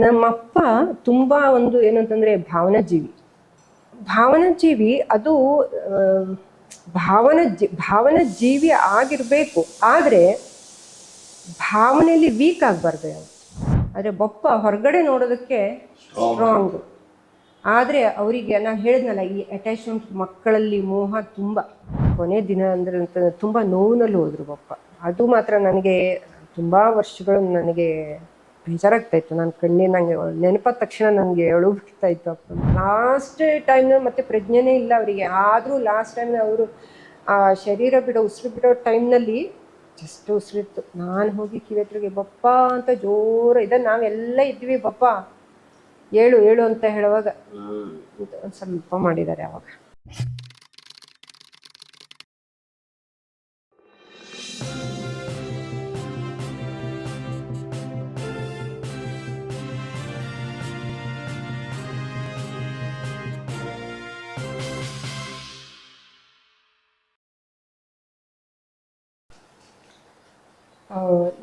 ನಮ್ಮಪ್ಪ ತುಂಬಾ ಒಂದು ಏನಂತಂದ್ರೆ ಭಾವನಾ ಜೀವಿ. ಅದು ಭಾವನಾ ಜೀವಿ ಆಗಿರ್ಬೇಕು, ಆದ್ರೆ ಭಾವನೆಯಲ್ಲಿ ವೀಕ್ ಆಗಬಾರ್ದು. ಆದರೆ ಬಪ್ಪ ಹೊರಗಡೆ ನೋಡೋದಕ್ಕೆ ಸ್ಟ್ರಾಂಗ್, ಆದರೆ ಅವರಿಗೆ ನಾನು ಹೇಳಿದ್ನಲ್ಲ, ಈ ಅಟ್ಯಾಚ್ಮೆಂಟ್ ಮಕ್ಕಳಲ್ಲಿ ಮೋಹ ತುಂಬ. ಕೊನೆ ದಿನ ಅಂದ್ರೆ ತುಂಬ ನೋವಿನಲ್ಲಿ ಹೋದ್ರು ಬಪ್ಪ. ಅದು ಮಾತ್ರ ನನಗೆ ತುಂಬ ವರ್ಷಗಳು ನನಗೆ ಬೇಜಾರಾಗ್ತಾ ಇತ್ತು. ನನ್ನ ಕಣ್ಣಿನಂಗೆ ನೆನಪಾದ ತಕ್ಷಣ ನನಗೆ ಅಳು ಬಿಡ್ತಾ ಇತ್ತು. ಅಪ್ಪ ಲಾಸ್ಟ್ ಟೈಮ್ನಲ್ಲಿ ಮತ್ತೆ ಪ್ರಜ್ಞೆನೇ ಇಲ್ಲ ಅವರಿಗೆ. ಆದರೂ ಲಾಸ್ಟ್ ಟೈಮ್ ಅವರು ಆ ಶರೀರ ಉಸಿರು ಬಿಡೋ ಟೈಮ್ನಲ್ಲಿ ಜಸ್ಟ್ ಉಸಿರಿತ್ತು. ನಾನು ಹೋಗಿ ಕಿವೆಟ್ರಿಗೆ ಬಪ್ಪ ಅಂತ ಜೋರ ನಾವೆಲ್ಲ ಇದ್ವಿ. ಬಪ್ಪ ಏಳು ಏಳು ಅಂತ ಹೇಳುವಾಗ ಒಂದು ಸ್ವಲ್ಪ ಮಾಡಿದ್ದಾರೆ ಅವಾಗ.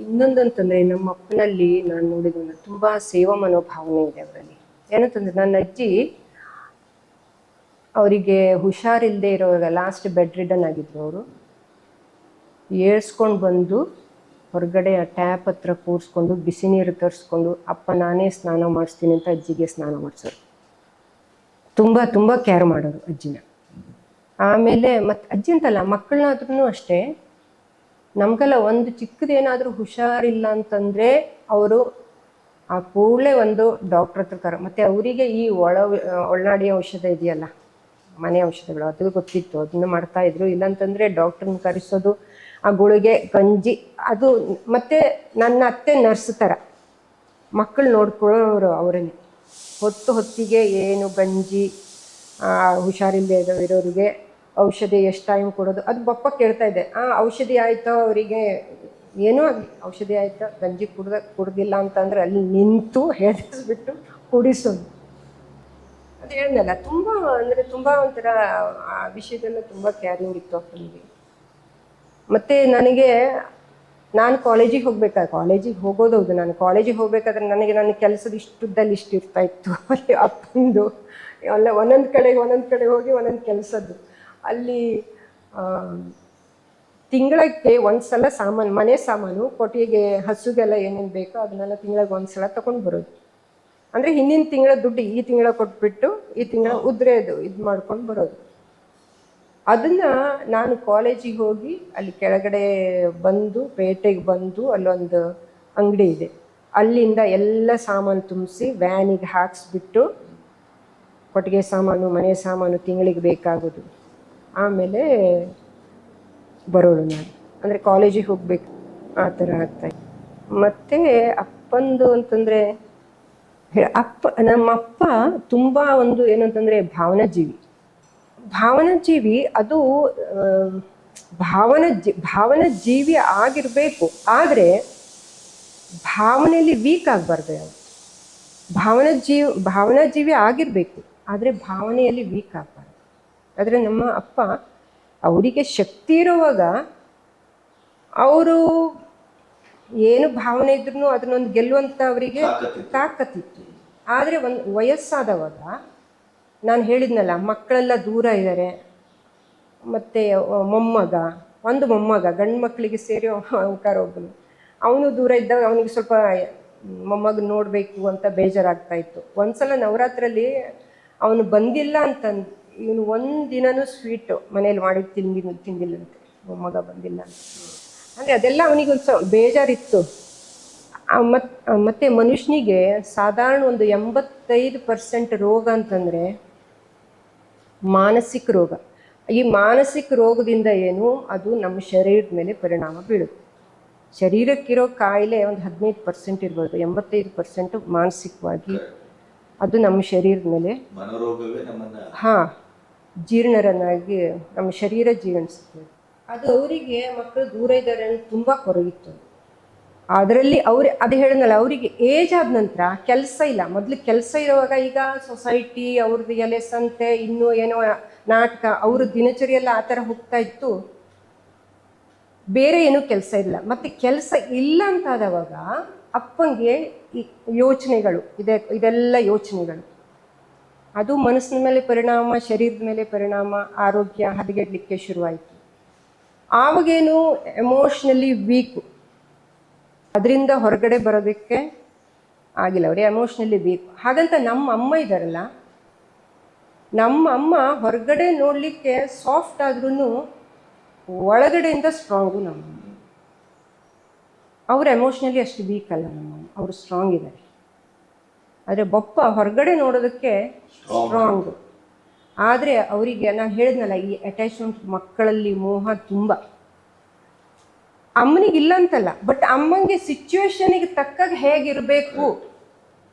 ಇನ್ನೊಂದಂತಂದ್ರೆ ನಮ್ಮ ಅಪ್ಪನಲ್ಲಿ ನಾನು ನೋಡಿದ ತುಂಬಾ ಸೇವಾ ಮನೋಭಾವನೆ ಇದೆ ಅವರಲ್ಲಿ. ಏನಂತಂದ್ರೆ ನನ್ನ ಅಜ್ಜಿ ಅವರಿಗೆ ಹುಷಾರಿಲ್ಲದೆ ಇರೋವಾಗ ಲಾಸ್ಟ್ ಬೆಡ್ ರಿಡನ್ ಆಗಿದ್ರು. ಅವರು ಏಳ್ಸ್ಕೊಂಡು ಬಂದು ಹೊರಗಡೆ ಆ ಟ್ಯಾಪ್ ಹತ್ರ ಕೂರಿಸ್ಕೊಂಡು ಬಿಸಿ ನೀರು ತರಿಸ್ಕೊಂಡು ಅಪ್ಪ ನಾನೇ ಸ್ನಾನ ಮಾಡಿಸ್ತೀನಿ ಅಂತ ಅಜ್ಜಿಗೆ ಸ್ನಾನ ಮಾಡಿಸೋರು. ತುಂಬಾ ತುಂಬಾ ಕೇರ್ ಮಾಡೋರು ಅಜ್ಜಿನ. ಆಮೇಲೆ ಮತ್ತೆ ಅಜ್ಜಿ ಅಂತಲ್ಲ, ಮಕ್ಕಳನ್ನಾದ್ರೂ ಅಷ್ಟೇ, ನಮ್ಗೆಲ್ಲ ಒಂದು ಚಿಕ್ಕದೇನಾದರೂ ಹುಷಾರಿಲ್ಲ ಅಂತಂದರೆ ಅವರು ಆ ಕೂಡಲೇ ಒಂದು ಡಾಕ್ಟ್ರ್ ಹತ್ರ ಮತ್ತು ಅವರಿಗೆ ಈ ಒಳನಾಡಿ ಔಷಧ ಇದೆಯಲ್ಲ, ಮನೆ ಔಷಧಗಳು, ಅದು ಗೊತ್ತಿತ್ತು, ಅದನ್ನು ಮಾಡ್ತಾಯಿದ್ರು. ಇಲ್ಲಾಂತಂದರೆ ಡಾಕ್ಟ್ರನ್ನ ಕರೆಸೋದು, ಆ ಗುಳಿಗೆ ಗಂಜಿ ಅದು. ಮತ್ತು ನನ್ನ ಅತ್ತೆ ನರ್ಸ್ ಥರ ಮಕ್ಕಳು ನೋಡ್ಕೊಳ್ಳೋರು ಅವರನ್ನೇ. ಹೊತ್ತಿಗೆ ಏನು ಗಂಜಿ, ಹುಷಾರಿಲ್ಲದೆ ಇರೋರಿಗೆ ಔಷಧಿ ಎಷ್ಟು ಟೈಮ್ ಕೊಡೋದು, ಅದು ಬಪ್ಪ ಕೇಳ್ತಾ ಇದ್ದೆ. ಔಷಧಿ ಆಯಿತೋ ಅವರಿಗೆ, ಏನೋ ಔಷಧಿ ಆಯಿತಾ, ಗಂಜಿ ಕುಡ್ದಿಲ್ಲ ಅಂತಂದರೆ ಅಲ್ಲಿ ನಿಂತು ಹೆದರಿಸ್ಬಿಟ್ಟು ಕುಡಿಸೋದು. ಅದು ಹೇಳಿದ್ನಲ್ಲ, ತುಂಬ ಅಂದರೆ ತುಂಬ ಒಂಥರ ಆ ವಿಷಯದಲ್ಲ ತುಂಬ ಕೇರಿಂಗ್ ಇತ್ತು ಅಪ್ಪನಿಗೆ. ಮತ್ತು ನಾನು ಕಾಲೇಜಿಗೆ ಹೋಗೋದೌದು. ನಾನು ಕಾಲೇಜಿಗೆ ಹೋಗ್ಬೇಕಾದ್ರೆ ನನ್ನ ಕೆಲಸದ ಇಷ್ಟುದ್ದಲ್ಲಿ ಇಷ್ಟು ಇರ್ತಾ ಇತ್ತು ಅಲ್ಲಿ ಅಪ್ಪಂದು. ಅಲ್ಲ ಒಂದೊಂದು ಕಡೆ ಹೋಗಿ ಒಂದೊಂದು ಕೆಲಸದ್ದು. ಅಲ್ಲಿ ತಿಂಗಳಿಗೆ ಒಂದ್ಸಲ ಮನೆ ಸಾಮಾನು, ಕೊಟ್ಟಿಗೆ, ಹಸುಗೆಲ್ಲ ಏನೇನು ಬೇಕೋ ಅದನ್ನೆಲ್ಲ ತಿಂಗಳಿಗೆ ಒಂದ್ಸಲ ತಗೊಂಡು ಬರೋದು. ಅಂದರೆ ಹಿಂದಿನ ತಿಂಗಳ ದುಡ್ಡು ಈ ತಿಂಗಳ ಕೊಟ್ಬಿಟ್ಟು ಈ ತಿಂಗಳ ಉದ್ರೇದು ಇದು ಮಾಡ್ಕೊಂಡು ಬರೋದು. ಅದನ್ನು ನಾನು ಕಾಲೇಜಿಗೆ ಹೋಗಿ ಅಲ್ಲಿ ಕೆಳಗಡೆ ಬಂದು, ಪೇಟೆಗೆ ಬಂದು, ಅಲ್ಲೊಂದು ಅಂಗಡಿ ಇದೆ, ಅಲ್ಲಿಂದ ಎಲ್ಲ ಸಾಮಾನು ತುಂಬಿಸಿ ವ್ಯಾನಿಗೆ ಹಾಕಿಸ್ಬಿಟ್ಟು, ಕೊಟ್ಟಿಗೆ ಸಾಮಾನು, ಮನೆ ಸಾಮಾನು ತಿಂಗಳಿಗೆ ಬೇಕಾಗೋದು, ಆಮೇಲೆ ಬರೋಳು ನಾನು. ಅಂದರೆ ಕಾಲೇಜಿಗೆ ಹೋಗ್ಬೇಕು, ಆ ಥರ ಆಗ್ತಾಯಿತ್ತು. ಮತ್ತು ಅಪ್ಪಂದು ಅಂತಂದರೆ ನಮ್ಮಪ್ಪ ತುಂಬ ಒಂದು ಏನಂತಂದರೆ ಭಾವನಾ ಜೀವಿ. ಅದು ಭಾವನಾ ಜೀವಿ ಆಗಿರಬೇಕು, ಆದರೆ ಭಾವನೆಯಲ್ಲಿ ವೀಕ್ ಆಗಬಾರ್ದು. ಭಾವನಾ ಜೀವಿ ಆಗಿರಬೇಕು, ಆದರೆ ಭಾವನೆಯಲ್ಲಿ ವೀಕ್ ಆಗಬಾರ್ದು. ಆದರೆ ನಮ್ಮ ಅಪ್ಪ ಅವರಿಗೆ ಶಕ್ತಿ ಇರುವಾಗ ಅವರು ಏನು ಭಾವನೆ ಇದ್ರೂ ಅದನ್ನೊಂದು ಗೆಲ್ಲುವಂಥ ಅವರಿಗೆ ತಾಕತ್ತಿತ್ತು. ಆದರೆ ಒಂದು ವಯಸ್ಸಾದವಾಗ, ನಾನು ಹೇಳಿದ್ನಲ್ಲ, ಮಕ್ಕಳೆಲ್ಲ ದೂರ ಇದ್ದಾರೆ, ಮತ್ತು ಒಂದು ಮೊಮ್ಮಗ ಗಂಡು ಮಕ್ಕಳಿಗೆ ಸೇರಿ ಅಂಕಾರ ಒಬ್ಬನು, ಅವನು ದೂರ ಇದ್ದಾಗ ಅವನಿಗೆ ಸ್ವಲ್ಪ ಮೊಮ್ಮಗ ನೋಡಬೇಕು ಅಂತ ಬೇಜಾರಾಗ್ತಾಯಿತ್ತು. ಒಂದ್ಸಲ ನವರಾತ್ರಿಯಲ್ಲಿ ಅವನು ಬಂದಿಲ್ಲ ಅಂತಂದು, ಇವನು ಒಂದಿನನೂ ಸ್ವೀಟು ಮನೇಲಿ ಮಾಡಿ ತಿಂದಿಲ್ಲಂತೆ, ಮೊಮ್ಮಗ ಬಂದಿಲ್ಲ ಅಂತ. ಅಂದರೆ ಅದೆಲ್ಲ ಅವನಿಗೊಂದು ಸ್ವಲ್ಪ ಬೇಜಾರಿತ್ತು. ಮತ್ತು ಮನುಷ್ಯನಿಗೆ ಸಾಧಾರಣ ಒಂದು 85% ರೋಗ ಅಂತಂದರೆ ಮಾನಸಿಕ ರೋಗ. ಈ ಮಾನಸಿಕ ರೋಗದಿಂದ ಏನು, ಅದು ನಮ್ಮ ಶರೀರದ ಮೇಲೆ ಪರಿಣಾಮ ಬೀಳುತ್ತೆ. ಶರೀರಕ್ಕಿರೋ ಕಾಯಿಲೆ ಒಂದು 15% ಇರ್ಬೋದು, 85% ಮಾನಸಿಕವಾಗಿ ಅದು ನಮ್ಮ ಶರೀರದ ಮೇಲೆ ಜೀರ್ಣರನ್ನಾಗಿ ನಮ್ಮ ಶರೀರ ಜೀರ್ಣಿಸುತ್ತೆ. ಅದು ಅವರಿಗೆ ಮಕ್ಕಳು ದೂರ ಇದ್ದಾರೆ ಅಂತ ತುಂಬ ಕೊರಗಿತ್ತು. ಅದರಲ್ಲಿ ಅದು ಹೇಳಿದ್ನಲ್ಲ, ಅವರಿಗೆ ಏಜ್ ಆದ ನಂತರ ಕೆಲಸ ಇಲ್ಲ. ಮೊದಲು ಕೆಲಸ ಇರುವಾಗ, ಈಗ ಸೊಸೈಟಿ ಅವ್ರದ್ದು ಎಲೆ ಸಂತೆ, ಇನ್ನೂ ಏನೋ ನಾಟಕ, ಅವ್ರ ದಿನಚರಿಯೆಲ್ಲ ಆ ಥರ ಹೋಗ್ತಾ ಇತ್ತು, ಬೇರೆ ಏನೂ ಕೆಲಸ ಇಲ್ಲ. ಮತ್ತು ಕೆಲಸ ಇಲ್ಲ ಅಂತಾದವಾಗ ಅಪ್ಪಂಗೆ ಈ ಯೋಚನೆಗಳು ಇದೆಲ್ಲ ಯೋಚನೆಗಳು, ಅದು ಮನಸ್ಸಿನ ಮೇಲೆ ಪರಿಣಾಮ, ಶರೀರದ ಮೇಲೆ ಪರಿಣಾಮ, ಆರೋಗ್ಯ ಹದಗೆಡಲಿಕ್ಕೆ ಶುರುವಾಯಿತು. ಆವಾಗೇನು ಎಮೋಷ್ನಲಿ ವೀಕು, ಅದರಿಂದ ಹೊರಗಡೆ ಬರೋದಕ್ಕೆ ಆಗಿಲ್ಲ, ಅವ್ರಿಗೆ ಎಮೋಷ್ನಲಿ ವೀಕ್. ಹಾಗಂತ ನಮ್ಮ ಅಮ್ಮ ಇದ್ದಾರಲ್ಲ, ನಮ್ಮ ಅಮ್ಮ ಹೊರಗಡೆ ನೋಡಲಿಕ್ಕೆ ಸಾಫ್ಟ್ ಆದ್ರೂ ಒಳಗಡೆಯಿಂದ ಸ್ಟ್ರಾಂಗು ನಮ್ಮಮ್ಮ. ಅವರು ಎಮೋಷ್ನಲಿ ಅಷ್ಟು ವೀಕ್ ಅಲ್ಲ ನಮ್ಮಮ್ಮ, ಅವರು ಸ್ಟ್ರಾಂಗ್ ಇದ್ದಾರೆ. ಆದರೆ ಬಪ್ಪ ಹೊರಗಡೆ ನೋಡೋದಕ್ಕೆ ಸ್ಟ್ರಾಂಗು. ಆದರೆ ಅವರಿಗೆ ನಾನು ಹೇಳಿದ್ನಲ್ಲ, ಈ ಅಟ್ಯಾಚ್ಮೆಂಟ್ ಮಕ್ಕಳಲ್ಲಿ ಮೋಹ ತುಂಬ. ಅಮ್ಮನಿಗೆ ಇಲ್ಲ ಅಂತಲ್ಲ, ಬಟ್ ಅಮ್ಮಂಗೆ ಸಿಚುವೇಶನಿಗೆ ತಕ್ಕಾಗ ಹೇಗಿರಬೇಕು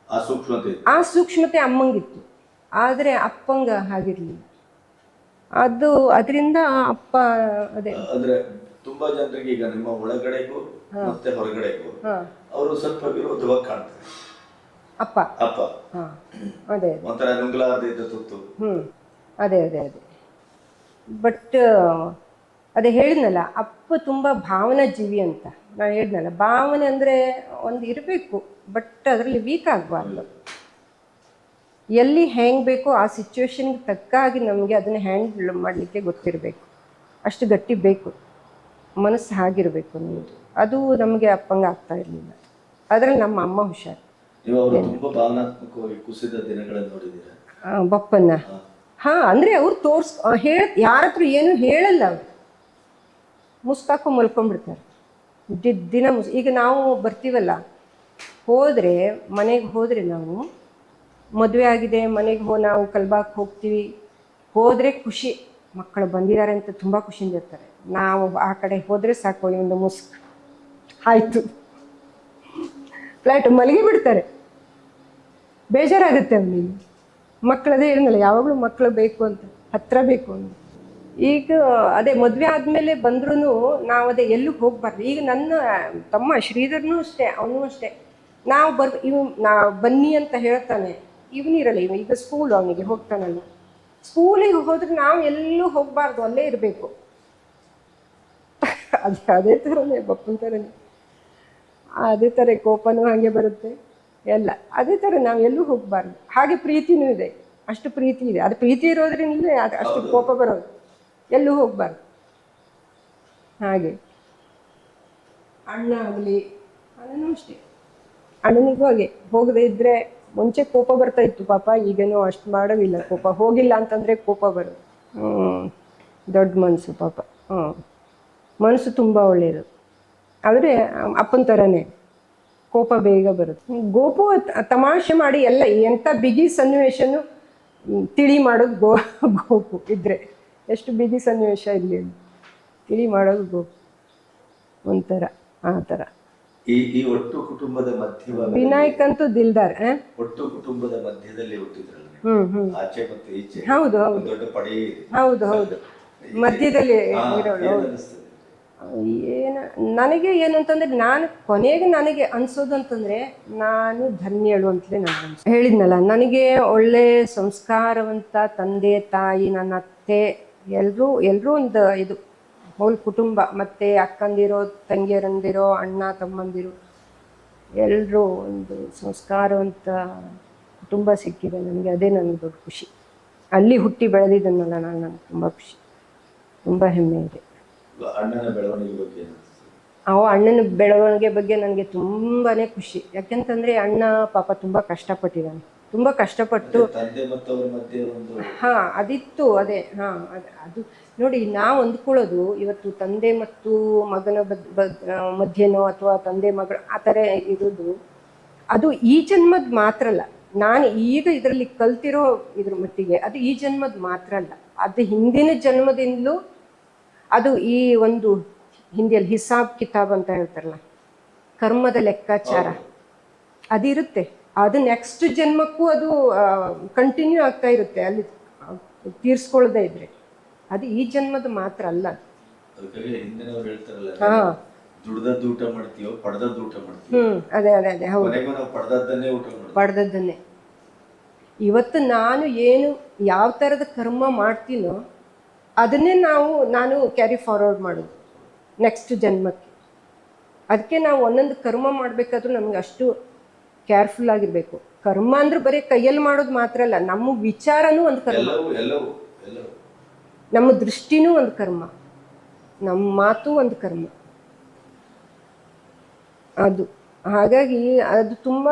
ಆ ಸೂಕ್ಷ್ಮತೆ ಅಮ್ಮಂಗಿತ್ತು. ಆದರೆ ಅಪ್ಪಂಗ ಹಾಗಿರ್ಲಿಲ್ಲ. ಅದರಿಂದ ಅಪ್ಪ ಅದೇ ಅಂದ್ರೆ ತುಂಬಾ ಜನರಿಗೆ ಈಗ ನಿಮ್ಮ ಒಳಗಡೆಗೂ ಮತ್ತೆ ಹೊರಗಡೆಗೂ ಅವರು ಸ್ವಲ್ಪ ವಿರೋಧವಾಗಿ ಕಾಣ್ತಾರೆ. ಅಪ್ಪ ಅದೇ ಒಂಥರ ನುಂಗ್ಲಾರ್ದಿದ್ದ ತುತ್ತು. ಅದೇ ಅದೇ ಅದೇ ಬಟ್ ಅದೇ ಹೇಳಿದ್ನಲ್ಲ, ಅಪ್ಪ ತುಂಬ ಭಾವನಾ ಜೀವಿ ಅಂತ ನಾನು ಹೇಳಿದ್ನಲ್ಲ. ಭಾವನೆ ಅಂದರೆ ಒಂದು ಇರಬೇಕು, ಬಟ್ ಅದರಲ್ಲಿ ವೀಕ್ ಆಗಬಾರ್ದು. ಎಲ್ಲಿ ಹೆಂಗೆ ಬೇಕೋ ಆ ಸಿಚುವೇಶನ್ಗೆ ತಕ್ಕಾಗಿ ನಮಗೆ ಅದನ್ನು ಹ್ಯಾಂಡಲ್ ಮಾಡಲಿಕ್ಕೆ ಗೊತ್ತಿರಬೇಕು, ಅಷ್ಟು ಗಟ್ಟಿ ಬೇಕು, ಮನಸ್ಸು ಹಾಗಿರಬೇಕು ನಮ್ಮದು. ಅದು ನಮಗೆ ಅಪ್ಪಂಗೆ ಆಗ್ತಾ ಇರಲಿಲ್ಲ. ಅದರಲ್ಲಿ ನಮ್ಮ ಅಮ್ಮ ಹುಷಾರು. ಬಪ್ಪನ್ನ ಅಂದರೆ ಅವ್ರು ಯಾರ ಹತ್ರ ಏನು ಹೇಳಲ್ಲ, ಅವರು ಮುಸ್ಕಾಕು ಮಲ್ಕೊಂಡ್ಬಿಡ್ತಾರೆ ದಿನ ಈಗ ನಾವು ಬರ್ತೀವಲ್ಲ, ಮನೆಗೆ ಹೋದರೆ ನಾವು ಮದುವೆ ಆಗಿದೆ, ಮನೆಗೆ ನಾವು ಕಲ್ಬಾಕ್ ಹೋಗ್ತೀವಿ, ಹೋದರೆ ಖುಷಿ, ಮಕ್ಕಳು ಬಂದಿದ್ದಾರೆ ಅಂತ ತುಂಬ ಖುಷಿಯಿಂದ ಇರ್ತಾರೆ. ನಾವು ಆ ಕಡೆ ಹೋದರೆ ಸಾಕು, ಒಂದು ಮುಸ್ಕ್ ಆಯಿತು, ಫ್ಲೈಟ್ ಮಲಗಿ ಬಿಡ್ತಾರೆ. ಬೇಜಾರಾಗುತ್ತೆ ಅವನಿಗೆ. ಮಕ್ಕಳದೇ ಹೇಳಿದ್ನಲ್ಲ, ಯಾವಾಗಲೂ ಮಕ್ಕಳು ಬೇಕು ಅಂತ, ಹತ್ತಿರ ಬೇಕು ಅಂತ. ಈಗ ಅದೇ ಮದುವೆ ಆದಮೇಲೆ ಬಂದ್ರೂ ನಾವು ಅದೇ ಎಲ್ಲೂ ಹೋಗಬಾರ್ದು. ಈಗ ನನ್ನ ತಮ್ಮ ಶ್ರೀಧರ್ನೂ ಅಷ್ಟೇ, ಅವನು ಅಷ್ಟೇ. ನಾವು ಬನ್ನಿ ಅಂತ ಹೇಳ್ತಾನೆ, ಇವನಿರಲ್ಲ, ಈಗ ಸ್ಕೂಲು ಅವನಿಗೆ ಹೋಗ್ತಾನಲ್ಲ, ಸ್ಕೂಲಿಗೆ ಹೋದ್ರೆ ನಾವು ಎಲ್ಲೂ ಹೋಗಬಾರ್ದು, ಅಲ್ಲೇ ಇರಬೇಕು. ಅದೇ ಥರನೇ ಬಪ್ಪನ ಥರನೇ, ಅದೇ ಥರ ಕೋಪನೂ ಹಾಗೆ ಬರುತ್ತೆ ಎಲ್ಲ ಅದೇ ಥರ. ನಾವು ಎಲ್ಲೂ ಹೋಗಬಾರ್ದು. ಹಾಗೆ ಪ್ರೀತಿನೂ ಇದೆ, ಅಷ್ಟು ಪ್ರೀತಿ ಇದೆ. ಅದು ಪ್ರೀತಿ ಇರೋದ್ರಿಂದ ಅಷ್ಟು ಕೋಪ ಬರೋದು, ಎಲ್ಲೂ ಹೋಗಬಾರ್ದು. ಹಾಗೆ ಅಣ್ಣ ಆಗಲಿ, ಅಣ್ಣನೂ ಅಷ್ಟೇ, ಅಣ್ಣನಿಗೂ ಹಾಗೆ. ಹೋಗದೇ ಇದ್ದರೆ ಮುಂಚೆ ಕೋಪ ಬರ್ತಾ ಇತ್ತು ಪಾಪ, ಈಗೇನೋ ಅಷ್ಟು ಮಾಡೋದಿಲ್ಲ ಕೋಪ. ಹೋಗಿಲ್ಲ ಅಂತಂದರೆ ಕೋಪ ಬರೋದು. ದೊಡ್ಡ ಮನಸ್ಸು ಪಾಪ. ಮನಸ್ಸು ತುಂಬ ಒಳ್ಳೆಯದು. ಆದರೆ ಅಪ್ಪನ ಥರನೇ ಕೋಪ ಬೇಗ ಬರುತ್ತೆ. ಗೋಪು ತಮಾಷೆ ಮಾಡಿ ಎಲ್ಲ ಎಂಥ ಬಿಗಿ ಸನ್ನಿವೇಶನೂ ತಿಳಿ ಮಾಡೋದು ಗೋಪು ಇದ್ದರೆ. ಎಷ್ಟು ಬಿಗಿ ಸನ್ನಿವೇಶ ಇಲ್ಲಿ ತಿಳಿ ಮಾಡೋದು ಗೋಪು ಒಂಥರ ಆ ಥರ. ಈ ಒಟ್ಟು ಕುಟುಂಬದ ಮಧ್ಯ ವಿನಾಯಕ್ ಅಂತೂ ದಿಲ್ದಾರ್. ಒಟ್ಟು ಕುಟುಂಬದ ಮಧ್ಯದಲ್ಲಿ ಹುಟ್ಟಿದ್ರಲ್ಲ, ಆಚೆ ಮತ್ತು ಈಚೆ. ಹೌದು ದೊಡ್ಡ ಪಡಿ. ಹೌದು ಹೌದು, ಮಧ್ಯದಲ್ಲಿ ಇರೋಳು. ನನಗೆ ಏನಂತಂದ್ರೆ, ಕೊನೆಗೆ ನನಗೆ ಅನ್ಸೋದು ಅಂತಂದ್ರೆ, ನಾನು ಧನ್ಯಳು ಅಂತಲೇ ನಾನು ಹೇಳಿದ್ನಲ್ಲ. ನನಗೆ ಒಳ್ಳೆ ಸಂಸ್ಕಾರವಂತ ತಂದೆ ತಾಯಿ, ನನ್ನ ಅತ್ತೆ, ಎಲ್ಲರೂ ಒಂದು ಇದು ಹೋಲ್ ಕುಟುಂಬ. ಮತ್ತು ಅಕ್ಕಂದಿರೋ, ತಂಗಿಯರಂದಿರೋ, ಅಣ್ಣ ತಮ್ಮಂದಿರು, ಎಲ್ಲರೂ ಒಂದು ಸಂಸ್ಕಾರವಂತ ಕುಟುಂಬ ಸಿಕ್ಕಿದೆ ನನಗೆ. ಅದೇ ನನಗೆ ದೊಡ್ಡ ಖುಷಿ. ಅಲ್ಲಿ ಹುಟ್ಟಿ ಬೆಳೆದಿದ್ದನ್ನಲ್ಲ ನಾನು, ನನಗೆ ತುಂಬ ಖುಷಿ, ತುಂಬ ಹೆಮ್ಮೆ ಇದೆ. ಅಣ್ಣನ ಬೆಳವಣಿಗೆ ಬಗ್ಗೆ? ಅಣ್ಣನ ಬೆಳವಣಿಗೆ ಬಗ್ಗೆ ನನಗೆ ತುಂಬಾ ಖುಷಿ. ಯಾಕೆಂತಂದರೆ ಅಣ್ಣ ಪಾಪ ತುಂಬ ಕಷ್ಟಪಟ್ಟಿದ್ದಾನೆ, ತುಂಬ ಕಷ್ಟಪಟ್ಟು. ಅದಿತ್ತು ಅದೇ. ಅದು ನೋಡಿ, ನಾವು ಅಂದ್ಕೊಳ್ಳೋದು ಇವತ್ತು ತಂದೆ ಮತ್ತು ಮಗನ ಮಧ್ಯನೋ ಅಥವಾ ತಂದೆ ಮಗಳ ಆ ಥರ ಇರೋದು, ಅದು ಈ ಜನ್ಮದ ಮಾತ್ರ ಅಲ್ಲ. ನಾನು ಈಗ ಇದರಲ್ಲಿ ಕಲ್ತಿರೋ ಇದ್ರ ಮಟ್ಟಿಗೆ ಅದು ಈ ಜನ್ಮದ ಮಾತ್ರ ಅಲ್ಲ, ಅದು ಹಿಂದಿನ ಜನ್ಮದಿಂದಲೂ ಅದು ಈ ಒಂದು ಹಿಂದಿಯಲ್ಲಿ ಹಿಸಾಬ್ ಕಿತಾಬ್ ಅಂತ ಹೇಳ್ತಾರಲ್ಲ, ಕರ್ಮದ ಲೆಕ್ಕಾಚಾರ ಅದಿರುತ್ತೆ. ಅದು ನೆಕ್ಸ್ಟ್ ಜನ್ಮಕ್ಕೂ ಅದು ಕಂಟಿನ್ಯೂ ಆಗ್ತಾ ಇರುತ್ತೆ, ಅಲ್ಲಿ ತೀರ್ಸ್ಕೊಳ್ಳದೆ ಇದ್ರೆ. ಅದು ಈ ಜನ್ಮದ ಮಾತ್ರ ಅಲ್ಲ. ಅದೇ ಅದೇ ಅದೇ ಹೌದು, ಪಡೆದದ್ದನ್ನೇ. ಇವತ್ತು ನಾನು ಯಾವ ಥರದ ಕರ್ಮ ಮಾಡ್ತೀನೋ ಅದನ್ನೇ ನಾನು ಕ್ಯಾರಿ ಫಾರ್ವರ್ಡ್ ಮಾಡೋದು ನೆಕ್ಸ್ಟ್ ಜನ್ಮಕ್ಕೆ. ಅದಕ್ಕೆ ನಾವು ಒಂದೊಂದು ಕರ್ಮ ಮಾಡಬೇಕಾದ್ರೂ ನಮ್ಗೆ ಅಷ್ಟು ಕೇರ್ಫುಲ್ ಆಗಿರಬೇಕು. ಕರ್ಮ ಅಂದ್ರೆ ಬರೀ ಕೈಯಲ್ಲಿ ಮಾಡೋದು ಮಾತ್ರ ಅಲ್ಲ, ನಮ್ಮ ವಿಚಾರನೂ ಒಂದು ಕರ್ಮ, ಎಲ್ಲವೂ ನಮ್ಮ ದೃಷ್ಟಿನೂ ಒಂದು ಕರ್ಮ, ನಮ್ಮ ಮಾತು ಒಂದು ಕರ್ಮ. ಅದು ಹಾಗಾಗಿ ಅದು ತುಂಬ